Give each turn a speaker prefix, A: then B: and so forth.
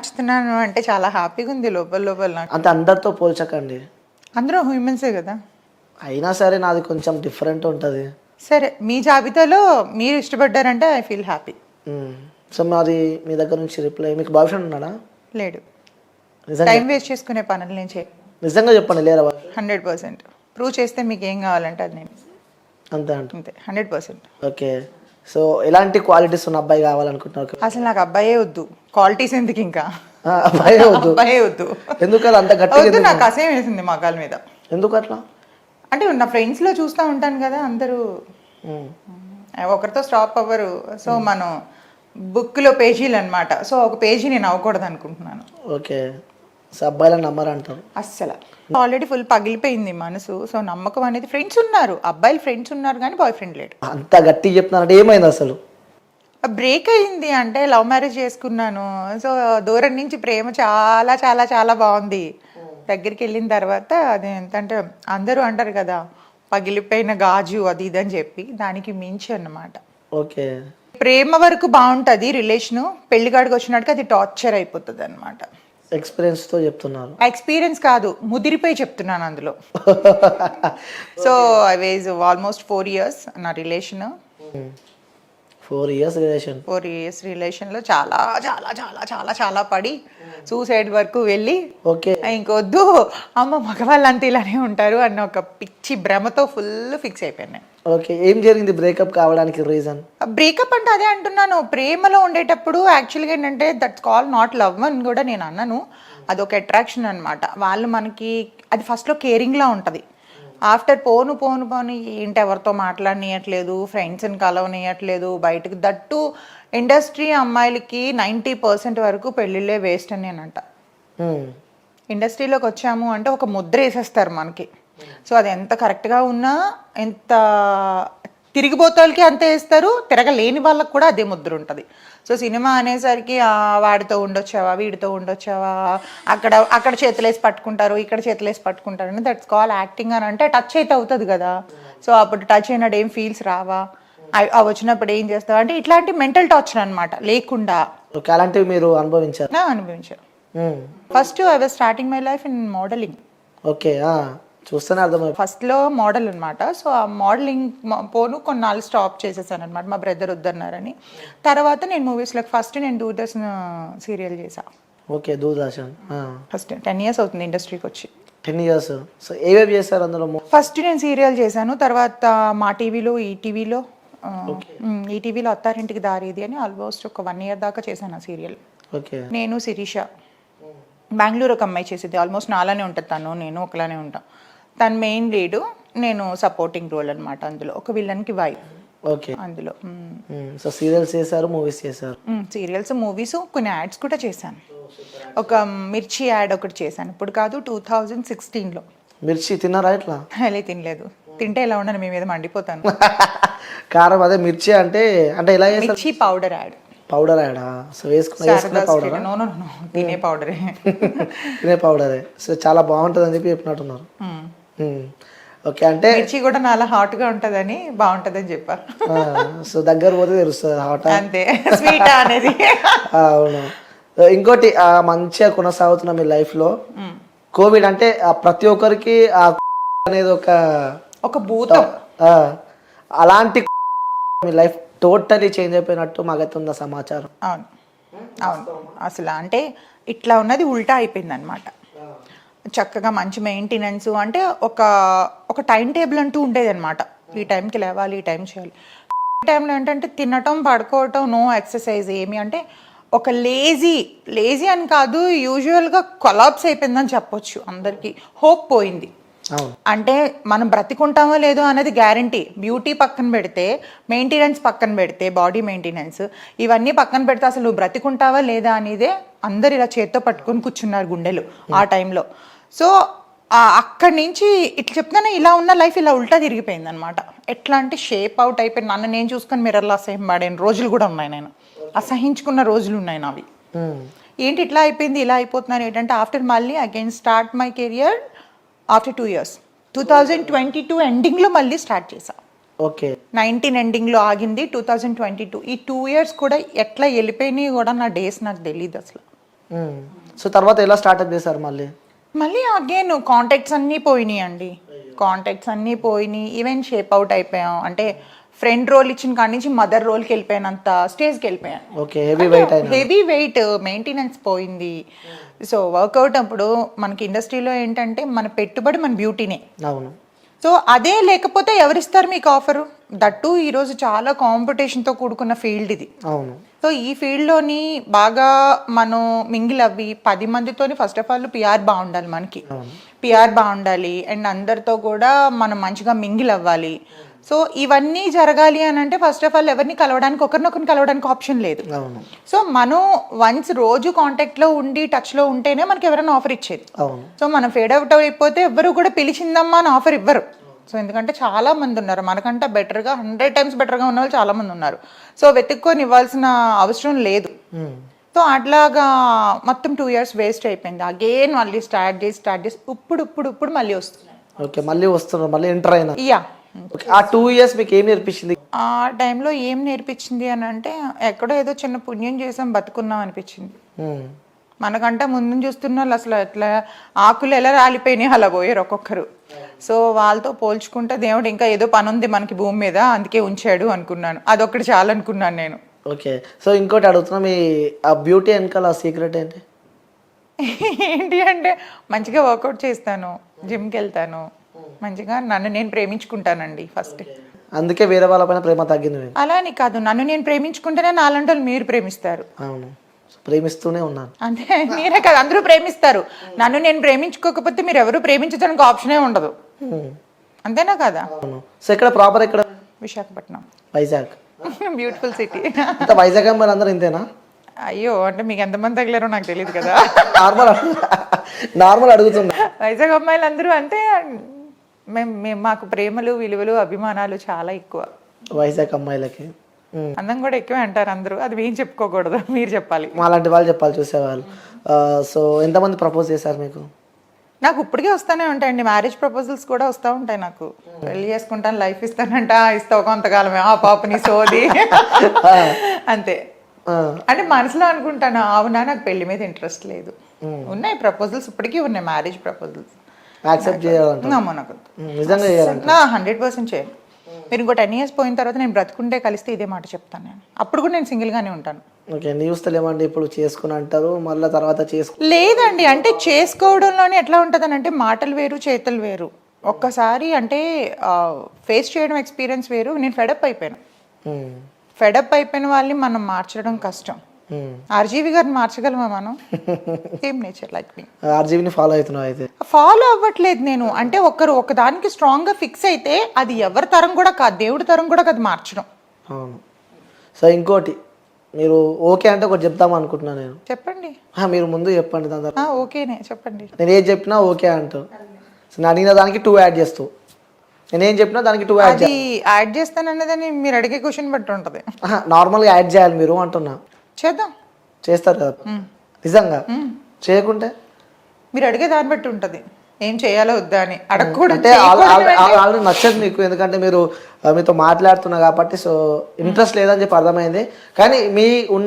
A: నచ్చుతున్నాను అంటే చాలా హ్యాపీగా ఉంది లోపల లోపల నాకు.
B: అంటే అందరితో పోల్చకండి.
A: అందరూ హ్యూమన్సే కదా.
B: అయినా సరే నాది కొంచెం డిఫరెంట్ ఉంటుంది.
A: సరే మీ జాబితాలో మీరు ఇష్టపడ్డారంటే ఐ ఫీల్ హ్యాపీ.
B: సో మాది మీ దగ్గర నుంచి రిప్లై, మీకు బాయ్ ఫ్రెండ్ ఉన్నాడా?
A: లేడు.
B: నిజంగా
A: టైం వేస్ట్ చేసుకునే పనులు నేను చేయ.
B: నిజంగా చెప్పండి, లేరా?
A: 100% ప్రూవ్ చేస్తే మీకు ఏం కావాలంటే అది నేను
B: అంతే అంట.
A: అంతే 100%.
B: ఓకే. సో ఎలాంటి క్వాలిటీస్ ఉన్న అబ్బాయి కావాలనుకుంటున్నారు?
A: అసలు నాకు అబ్బాయే వద్దు, క్వాలిటీస్ ఎందుకు ఇంకా.
B: అబ్బాయే వద్దు.
A: అబ్బాయే వద్దు.
B: ఎందుకు అలా అంత
A: వద్దు,
B: గట్టిగా?
A: నాకు అసహ్యం వేసింది మగాల మీద.
B: ఎందుకు అట్లా?
A: అంటే నా ఫ్రెండ్స్లో చూస్తూ ఉంటాను కదా, అందరూ ఒకరితో స్టాప్ అవ్వరు. సో మనం బుక్లో పేజీలు అనమాట. సో ఒక పేజీ నేను అవ్వకూడదు అనుకుంటున్నాను.
B: ఓకే. సో అబ్బాయిలను నమ్మరంటారు
A: అస్సలు. ఆల్రెడీ ఫుల్ పగిలిపోయింది మనసు. సో నమ్మకం అనేది, ఫ్రెండ్స్ ఉన్నారు, అబ్బాయిలు ఫ్రెండ్స్ ఉన్నారు కానీ బాయ్ ఫ్రెండ్ లేడు.
B: అంత గట్టిగా చెప్తున్నారంటే ఏమైంది అసలు?
A: బ్రేక్ అయింది అంటే లవ్ మ్యారేజ్ చేసుకున్నాను. సో దూరం నుంచి ప్రేమ చాలా చాలా చాలా బాగుంది. దగ్గరికి వెళ్ళిన తర్వాత అది ఎంతంటే అందరూ అంటారు కదా పగిలిపోయిన గాజు అది ఇది అని చెప్పి, దానికి మించి అన్నమాట.
B: ఓకే.
A: ప్రేమ వరకు బాగుంటుంది రిలేషను, పెళ్లిగాడికి వచ్చినట్టుగా అది టార్చర్ అయిపోతుంది అనమాట.
B: ఎక్స్పీరియన్స్తో చెప్తున్నారు?
A: ఎక్స్పీరియన్స్ కాదు, ముదిరిపోయి చెప్తున్నాను అందులో. So I was almost 4 years నా రిలేషన్.
B: 4 years relation.
A: 4 years రిలేషన్లో చాలా చాలా చాలా చాలా చాలా పడి సూసైడ్ వరకు వెళ్ళి,
B: ఓకే
A: ఇంకొద్దు అమ్మ మగవాళ్ళు అంతా ఇలానే ఉంటారు అన్న ఒక పిచ్చి భ్రమతో ఫుల్ ఫిక్స్ అయిపోయాను.
B: ఓకే. ఏం జరిగింది బ్రేకప్ కావడానికి రీజన్?
A: బ్రేకప్ అంటే అదే అంటున్నాను, ప్రేమలో ఉండేటప్పుడు యాక్చువల్గా ఏంటంటే దట్స్ కాల్ నాట్ లవ్ అని కూడా నేను అన్నాను. అదొక అట్రాక్షన్ అనమాట. వాళ్ళు మనకి అది ఫస్ట్లో కేరింగ్లా ఉంటుంది. ఆఫ్టర్ పోను పోను పోను ఏంటి ఎవరితో మాట్లాడనీయట్లేదు, ఫ్రెండ్స్ని కలవనీయట్లేదు, బయటకు దట్టు ఇండస్ట్రీ అమ్మాయిలకి 90% వరకు పెళ్ళిళ్ళే వేస్ట్ అని నేనంట. ఇండస్ట్రీలోకి వచ్చాము అంటే ఒక ముద్ర వేసేస్తారు మనకి. సో అది ఎంత కరెక్ట్గా ఉన్నా, ఎంత తిరిగిపోతాలకి అంతే వేస్తారు, తిరగలేని వాళ్ళకి కూడా అదే ముద్ర ఉంటుంది. సో సినిమా అనేసరికి వాడితో ఉండొచ్చావా, వీడితో ఉండొచ్చావా, అక్కడ చేతులేసి పట్టుకుంటారు, ఇక్కడ చేతులేసి పట్టుకుంటారు అని దట్స్ కాల్ యాక్టింగ్ అని అంటే టచ్ అయితే అవుతుంది కదా. సో అప్పుడు టచ్ అయినట్టు ఏం ఫీల్స్ రావా, వచ్చినప్పుడు ఏం చేస్తావు అంటే ఇట్లాంటి మెంటల్ టార్చర్ అనమాట లేకుండా.
B: అలాంటివి మీరు అనుభవించారు?
A: అనుభవించారు. First I was starting my life in modelling.
B: Okay. చూస్తేనే అర్థం.
A: ఫస్ట్లో మోడల్ అనమాట. సో ఆ మోడలింగ్ పోను కొన్నాళ్ళు స్టాప్ చేసేసాను అనమాట, మా బ్రదర్ వద్దన్నారని. తర్వాత నేను మూవీస్లోకి ఫస్ట్ నేను దూరదర్శన్ సీరియల్ చేశాను.
B: ఓకే. దూరదర్శన్
A: ఫస్ట్ 10 years అవుతుంది ఇండస్ట్రీకి వచ్చి.
B: 10 years. సో ఏవేవి చేశారు అందులో?
A: ఫస్ట్ నేను సీరియల్ చేశాను, తర్వాత మా టీవీలో, ఈటీవీలో అత్తారింటికి దారేది అని ఆల్మోస్ట్ ఒక 1 year దాకా చేశాను ఆ సీరియల్.
B: ఓకే.
A: నేను శిరీష, బెంగళూరు ఒక అమ్మాయి చేసేది, ఆల్మోస్ట్ నాలానే ఉంటుంది తను, నేను ఒకలానే ఉంటాం. తను మెయిన్ లీడు, నేను సపోర్టింగ్ రోల్ అనమాట అందులో, ఒక విలన్కి వైఫ్.
B: ఓకే.
A: అందులో
B: సో సీరియల్స్ చేశారు, మూవీస్ చేశారు?
A: సీరియల్స్, మూవీస్, కొన్ని యాడ్స్ కూడా చేశాను. ఒక మిర్చి యాడ్ ఒకటి చేశాను, ఇప్పుడు కాదు 2016లో.
B: మిర్చి తిన్నారా? ఇట్లా
A: అలా తినలేదు, తింటే ఎలా ఉండను మీ మీద మండిపోతాను.
B: కారం అదే మిర్చి అంటే ఎలా చేస్తారు?
A: మిర్చి పౌడర్ యాడ్.
B: పౌడర్ యాడా? సో వేసుకునే పౌడర్?
A: తినే పౌడరే.
B: తినే పౌడరే. సో చాలా బాగుంటుంది అని చెప్పి చెప్పినట్టున్నారు. ఓకే. అంటే
A: మిర్చి కూడా నాలా హాట్ గా ఉంటదని బాగుంటది అని చెప్పా.
B: సో దగ్గర పోతే తెలుస్తుంది హాట్
A: అంతే, స్వీట్ అనేది.
B: అవును. ఇంకోటి మంచిగా కొనసాగుతున్న మీ లైఫ్ లో కోవిడ్ అంటే ప్రతి ఒక్కరికి అనేది
A: ఒక భూతం.
B: అలాంటి మీ లైఫ్ టోటలీ చేంజ్ అయిపోయినట్టు మాకైతే ఉందా సమాచారం?
A: అవును అవును. అసలు అంటే ఇట్లా ఉన్నది ఉల్టా అయిపోయింది అనమాట. చక్కగా మంచి మెయింటెనెన్స్ అంటే ఒక టైం టేబుల్ అంటూ ఉండేది అనమాట. ఈ టైంకి లేవాలి, ఈ టైం చేయాలి. ఈ టైంలో ఏంటంటే తినటం, పడుకోవటం, నో ఎక్సర్సైజ్ ఏమి అంటే ఒక లేజీ అని కాదు, యూజువల్గా కొలాప్స్ అయిపోయిందని చెప్పొచ్చు. అందరికీ హోప్ పోయింది. అంటే మనం బ్రతికుంటామో లేదో అనేది గ్యారంటీ. బ్యూటీ పక్కన పెడితే, మెయింటెనెన్స్ పక్కన పెడితే, బాడీ మెయింటెనెన్స్ ఇవన్నీ పక్కన పెడితే అసలు నువ్వు బ్రతికుంటావా లేదా అనేదే అందరు ఇలా చేత్తో పట్టుకొని కూర్చున్నారు గుండెలు ఆ టైంలో. సో అక్కడి నుంచి ఇట్లా చెప్తానే ఇలా ఉన్న లైఫ్ ఇలా ఉల్టా తిరిగిపోయింది అనమాట. ఎట్లా అంటే షేప్ అవుట్ అయిపోయింది. నన్ను నేను చూసుకొని మిర్రర్లో అసహ్యం పడిన రోజులు కూడా ఉన్నాయి, నేను అసహించుకున్న రోజులు ఉన్నాయి నావి. ఏంటి ఇట్లా అయిపోయింది, ఇలా అయిపోతున్నాను ఏంటంటే ఆఫ్టర్ మళ్ళీ again start my career after 2 years. 2022 ఎండింగ్లో మళ్ళీ స్టార్ట్ చేశా.
B: ఓకే.
A: 19 ఎండింగ్లో ఆగింది, 2022. ఈ 2 years కూడా ఎట్లా వెళ్ళిపోయినాయి కూడా నా డేస్ నాకు తెలియదు అసలు.
B: సో తర్వాత ఎలా స్టార్ట్అప్ చేశారు మళ్ళీ?
A: మళ్ళీ అగైన్ కాంటాక్ట్స్ అన్నీ పోయినాయి అండి. కాంటాక్ట్స్ అన్నీ పోయినాయి. ఈవెన్ షేప్ అవుట్ అయిపోయాం. అంటే ఫ్రెండ్ రోల్ ఇచ్చిన కాడి నుంచి మదర్ రోల్కి వెళ్ళిపోయానంత స్టేజ్కి వెళ్ళిపోయాను.
B: ఓకే, హెవీ వెయిట్ అయినా.
A: హెవీ వెయిట్, మెయింటెనెన్స్ పోయింది. సో వర్కౌట్ అప్పుడు మనకి ఇండస్ట్రీలో ఏంటంటే మన పెట్టుబడి మన బ్యూటీనే.
B: అవును.
A: సో అదే లేకపోతే ఎవరిస్తారు మీకు ఆఫరు? దట్టు ఈరోజు చాలా కాంపిటీషన్తో కూడుకున్న ఫీల్డ్ ఇది.
B: అవును.
A: సో ఈ ఫీల్డ్లోని బాగా మనం మింగిల్ అవ్వి 10 మందితోని ఫస్ట్ ఆఫ్ ఆల్ పిఆర్ బాగుండాలి మనకి. పిఆర్ బాగుండాలి అండ్ అందరితో కూడా మనం మంచిగా మింగిల్ అవ్వాలి. సో ఇవన్నీ జరగాలి అని అంటే ఫస్ట్ ఆఫ్ ఆల్ ఎవరిని కలవడానికి ఒకరినొకరిని కలవడానికి ఆప్షన్ లేదు. సో మనం వన్స్ రోజు కాంటాక్ట్లో ఉండి టచ్లో ఉంటేనే మనకి ఎవరైనా ఆఫర్ ఇచ్చేది. సో మనం ఫేడ్ అవుట్ అయిపోతే ఎవరు కూడా పిలిచిందమ్మా అని ఆఫర్ ఇవ్వరు. సో ఎందుకంటే చాలా మంది ఉన్నారు మనకంటే బెటర్గా 100 times బెటర్గా ఉన్న వాళ్ళు చాలా మంది ఉన్నారు. సో వెతుక్కొని ఇవ్వాల్సిన అవసరం లేదు. సో అట్లాగా మొత్తం 2 years వేస్ట్ అయిపోయింది. అగైన్ మళ్ళీ స్టార్ట్ చేసి ఇప్పుడు మళ్ళీ వస్తున్నాయి.
B: ఓకే, మళ్ళీ వస్తున్నారు, మళ్ళీ ఎంటర్ అయినా.
A: యా.
B: ఆ 2 years మీకు ఏం నేర్పించింది?
A: ఆ టైంలో ఏం నేర్పించింది అని అంటే ఎక్కడో ఏదో చిన్న పుణ్యం చేసాం బతుకున్నాం అనిపించింది. మనకంటే ముందు చూస్తున్న వాళ్ళు అసలు ఎట్లా ఆకులు ఎలా రాలిపోయినాయి అలా పోయారు ఒక్కొక్కరు. సో వాళ్ళతో పోల్చుకుంటే దేవుడు ఇంకా ఏదో పని ఉంది మనకి భూమి మీద అందుకే ఉంచాడు అనుకున్నాను. అదొక్కటి చాలు అనుకున్నాను నేను.
B: ఓకే, సో ఇంకోటి అడుగుతున్నా, మీ ఆ బ్యూటీ వెనకాల సీక్రెట్ ఏంటి?
A: ఏంటి అంటే మంచిగా వర్కౌట్ చేస్తాను, జిమ్కి వెళ్తాను, మంచిగా నన్ను నేను ప్రేమించుకుంటానండి ఫస్ట్.
B: అందుకే వేరే వాళ్ళపైన ప్రేమ తగ్గింది.
A: అలా అని కాదు, నన్ను నేను ప్రేమించుకుంటేనే నాలంటి వాళ్ళు మీరు ప్రేమిస్తారు.
B: అవును, ప్రేమిస్తూనే ఉన్నాను.
A: అంటే మీరే కాదు అందరూ ప్రేమిస్తారు. నన్ను నేను ప్రేమించుకోకపోతే మీరు ఎవరు ప్రేమించడానికి ఆప్షనే ఉండదు. అంతేనా కదా?
B: సో ఇక్కడ ప్రాపర్ ఎక్కడ?
A: విశాఖపట్నం.
B: వైజాగ్.
A: Beautiful city.
B: అంటే వైజాగ్ అమ్మాయిలు అందరూ ఇంతేనా?
A: అయ్యో, అంటే మీకు ఎంతమంది తగిలారో నాకు తెలియదు కదా.
B: నార్మల్ అడుగుతున్నా.
A: వైజాగ్ అమ్మాయిలు అందరూ అంటే మేము మాకు ప్రేమలు విలువలు అభిమానాలు చాలా ఎక్కువ.
B: వైజాగ్ అమ్మాయిలకి
A: అందం కూడా ఎక్కువే అంటారు అందరూ. అది మేము చెప్పుకోకూడదు, మీరు చెప్పాలి.
B: అలాంటి వాళ్ళు చెప్పాలి, చూసేవాళ్ళు. సో ఎంతమంది ప్రపోజ్ చేశారు మీకు?
A: నాకు ఇప్పటికే వస్తూనే ఉంటాయండి, మ్యారేజ్ ప్రపోజల్స్ కూడా వస్తూ ఉంటాయి. నాకు పెళ్లి చేసుకుంటాను, లైఫ్ ఇస్తానంట, ఇస్తావు కొంతకాలమే ఆ పాపని సోది అంతే. అంటే మనసులో అనుకుంటాను, అవునా నాకు పెళ్లి మీద ఇంట్రెస్ట్ లేదు. ఉన్నాయి ప్రపోజల్స్, ఇప్పటికీ ఉన్నాయి మ్యారేజ్ ప్రపోజల్స్.
B: యాక్సెప్ట్ చేయాలంటే
A: నాకు
B: నిజంగా చేయాలంటే
A: 100% చేయాలి. మీరు ఇంకో 10 years పోయిన తర్వాత నేను బ్రతుకుంటే కలిస్తే ఇదే మాట చెప్తాను నేను. అప్పుడు కూడా నేను సింగిల్గానే ఉంటాను.
B: ఓకే, న్యూస్తలేమండి ఇప్పుడు చేసుకుని అంటారు, మళ్ళీ తర్వాత
A: లేదండి. అంటే చేసుకోవడంలోనే ఎట్లా ఉంటుంది అని అంటే మాటలు వేరు చేతులు వేరు. ఒక్కసారి అంటే ఫేస్ చేయడం ఎక్స్పీరియన్స్ వేరు. నేను ఫెడప్ అయిపోయాను. ఫెడప్ అయిపోయిన వాళ్ళని మనం మార్చడం కష్టం. ఆర్జీవి గారిని మార్చగలమా మనం? సేమ్ నేచర్ లైక్ మీ.
B: ఆర్జీవిని ఫాలో అవుతున్నావు అయితే?
A: ఫాలో అవ్వట్లేదు నేను. అంటే ఒకదానికి స్ట్రాంగ్గా ఫిక్స్ అయితే అది ఎవరి తరం కూడా కాదు, దేవుడి తరం కూడా కాదు మార్చడం.
B: అవును. సో ఇంకోటి, మీరు ఓకే అంటే ఒకటి చెప్తాం అనుకుంటున్నాను నేను.
A: చెప్పండి.
B: మీరు ముందు చెప్పండి దాని తర్వాత.
A: ఓకేనే చెప్పండి.
B: నేను ఏం చెప్పినా ఓకే అంటావు. నేను అడిగిన దానికి 2 యాడ్ చేస్తావు, నేనేం చెప్పినా దానికి 2
A: యాడ్ చేస్తానన్నదని మీరు అడిగే క్వశ్చన్ బట్టి ఉంటుంది.
B: నార్మల్గా యాడ్ చేయాలి మీరు అంటున్నా.
A: చేద్దాం.
B: చేస్తారు కదా నిజంగా? చేయకుంటే
A: మీరు అడిగే దాన్ని బట్టి ఉంటుంది ఏం చేయాలో వద్దా అని. అడగకూడదు
B: ఆల్రెడీ నచ్చదు మీకు, ఎందుకంటే మీరు మీతో మాట్లాడుతున్నా కాబట్టి. సో ఇంట్రెస్ట్ లేదని చెప్పి అర్థమైంది. కానీ మీ ఉన్న